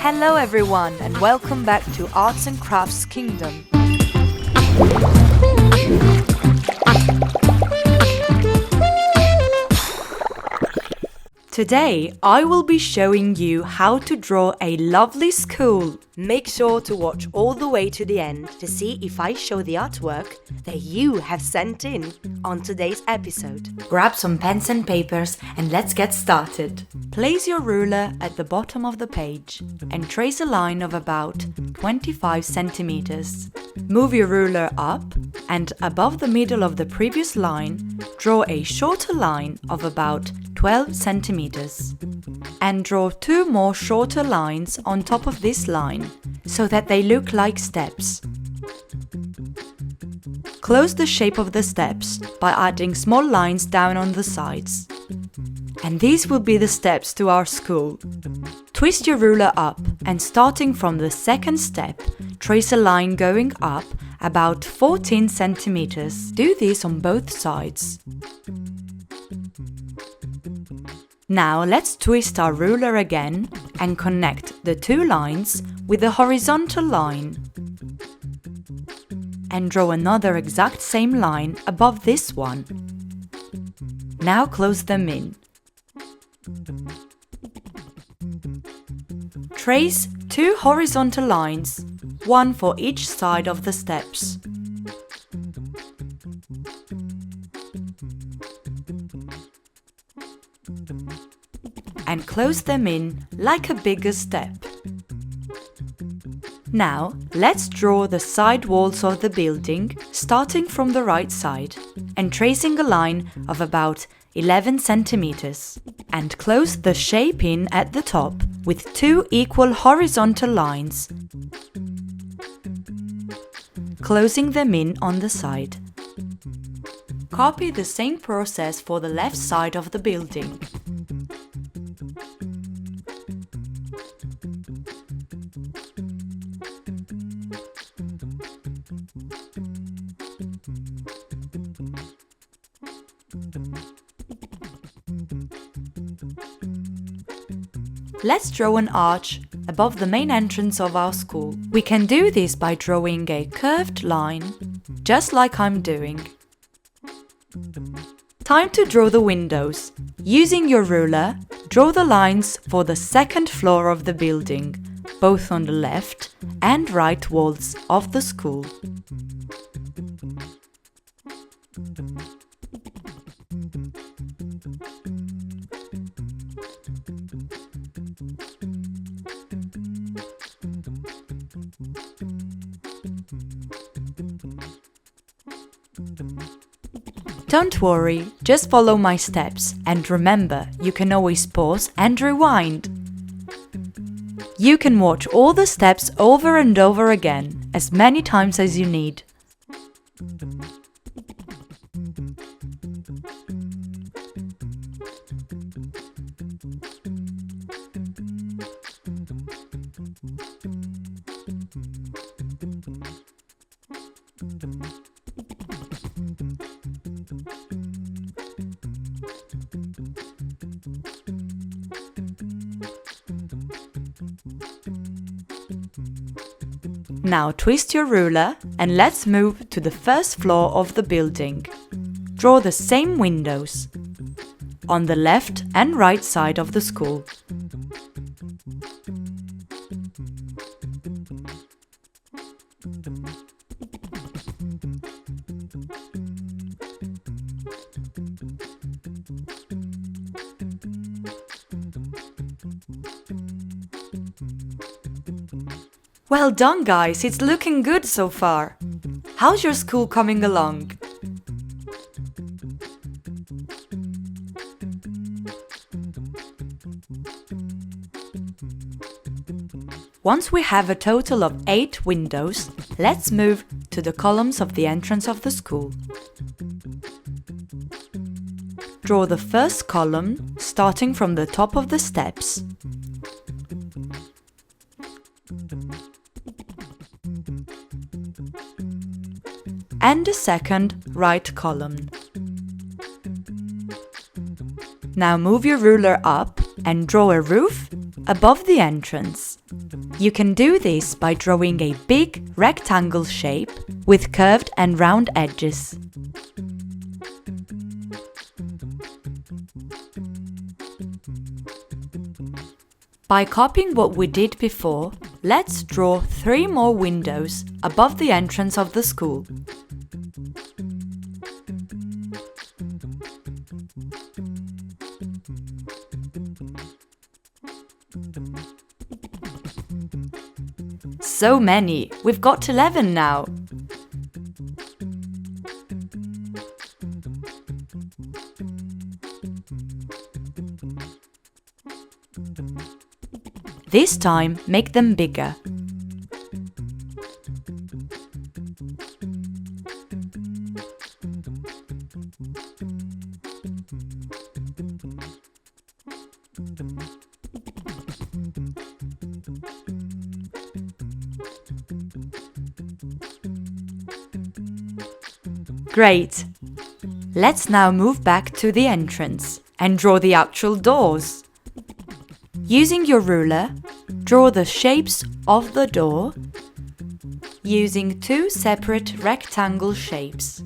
Hello everyone and welcome back to Arts and Crafts Kingdom. Today I will be showing you how to draw a lovely school. Make sure to watch all the way to the end to see if I show the artwork that you have sent in on today's episode. Grab some pens and papers and let's get started. Place your ruler at the bottom of the page and trace a line of about 25 centimeters. Move your ruler up and above the middle of the previous line, draw a shorter line of about 12 centimeters. And draw two more shorter lines on top of this line so that they look like steps. Close the shape of the steps by adding small lines down on the sides. And these will be the steps to our school. Twist your ruler up and starting from the second step, trace a line going up about 14 centimeters. Do this on both sides. Now let's twist our ruler again and connect the two lines with a horizontal line. And draw another exact same line above this one. Now close them in. Trace two horizontal lines, one for each side of the steps. And close them in like a bigger step. Now, let's draw the side walls of the building, starting from the right side and tracing a line of about 11 centimeters. And close the shape in at the top with two equal horizontal lines, closing them in on the side. Copy the same process for the left side of the building. Let's draw an arch above the main entrance of our school. We can do this by drawing a curved line, just like I'm doing. Time to draw the windows. Using your ruler, draw the lines for the second floor of the building, both on the left and right walls of the school. Don't worry, just follow my steps and remember, you can always pause and rewind. You can watch all the steps over and over again, as many times as you need. Now twist your ruler and let's move to the first floor of the building. Draw the same windows on the left and right side of the school. Well done guys, it's looking good so far. How's your school coming along? Once we have a total of 8 windows, let's move to the columns of the entrance of the school. Draw the first column, starting from the top of the steps. And the second right column. Now move your ruler up and draw a roof above the entrance. You can do this by drawing a big rectangle shape with curved and round edges. By copying what we did before, let's draw 3 more windows above the entrance of the school. So many! We've got 11 now! This time, make them bigger. Great! Let's now move back to the entrance and draw the actual doors. Using your ruler, draw the shapes of the door using 2 separate rectangle shapes.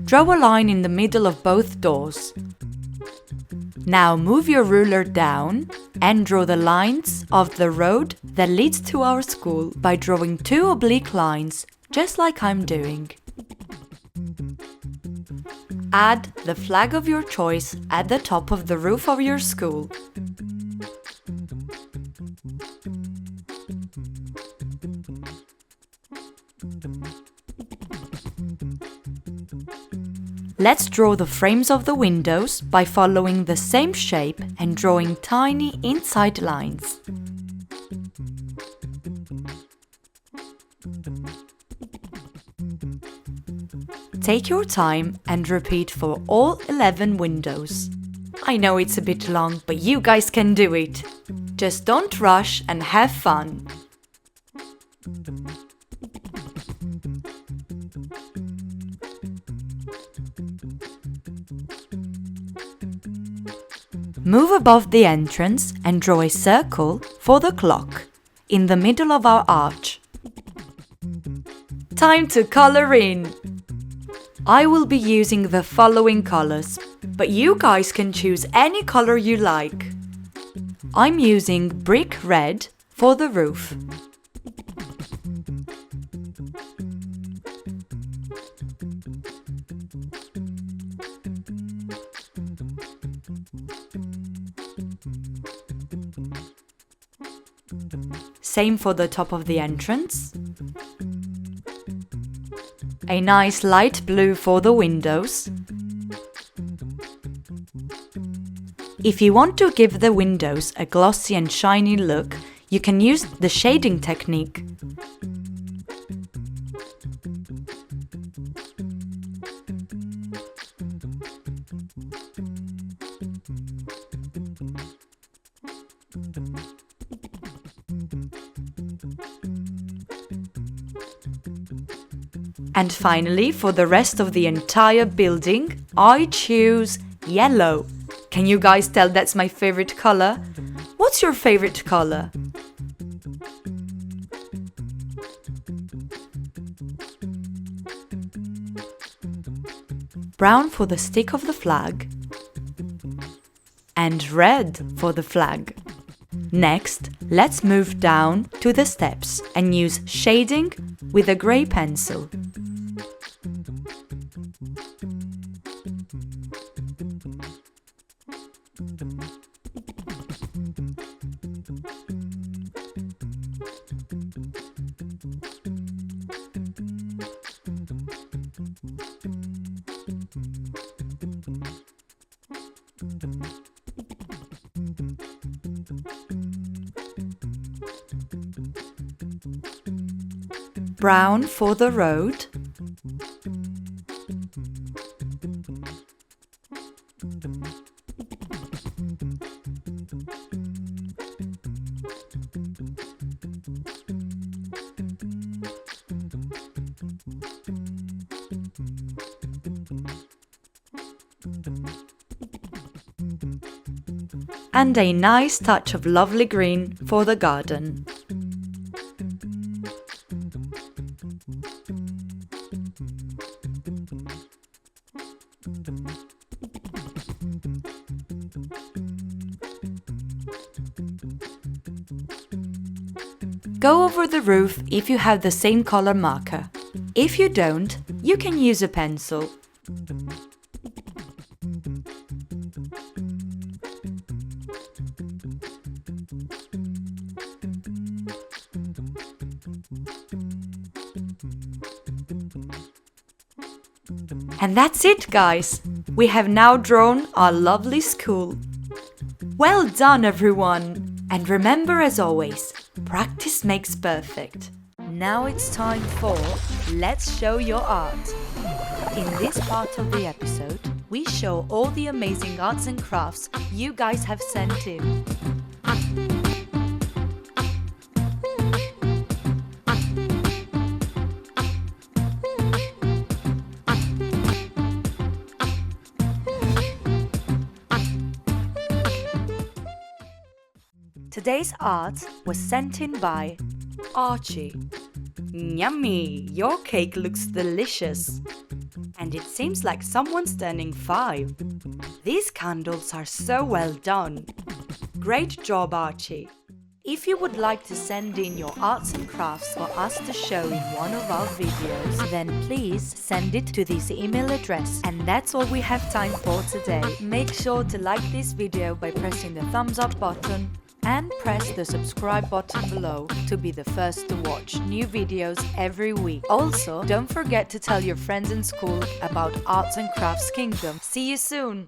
Draw a line in the middle of both doors. Now move your ruler down and draw the lines of the road that leads to our school by drawing 2 oblique lines, just like I'm doing. Add the flag of your choice at the top of the roof of your school. Let's draw the frames of the windows by following the same shape and drawing tiny inside lines. Take your time and repeat for all 11 windows. I know it's a bit long, but you guys can do it. Just don't rush and have fun. Move above the entrance and draw a circle for the clock in the middle of our arch. Time to color in! I will be using the following colors, but you guys can choose any color you like. I'm using brick red for the roof. Same for the top of the entrance. A nice light blue for the windows. If you want to give the windows a glossy and shiny look, you can use the shading technique. And finally, for the rest of the entire building, I choose yellow. Can you guys tell that's my favorite color? What's your favorite color? Brown for the stick of the flag and red for the flag. Next, let's move down to the steps and use shading with a grey pencil. Brown for the road. and a nice touch of lovely green for the garden. Go over the roof if you have the same color marker. If you don't, you can use a pencil. And that's it, guys! We have now drawn our lovely school. Well done, everyone! And remember, as always, practice makes perfect. Now it's time for Let's Show Your Art. In this part of the episode, we show all the amazing arts and crafts you guys have sent in. Today's art was sent in by Archie. Yummy! Your cake looks delicious. And it seems like someone's turning 5. These candles are so well done. Great job, Archie. If you would like to send in your arts and crafts for us to show in one of our videos, then please send it to this email address. And that's all we have time for today. Make sure to like this video by pressing the thumbs up button and press the subscribe button below to be the first to watch new videos every week. Also, don't forget to tell your friends in school about Arts and Crafts Kingdom. See you soon!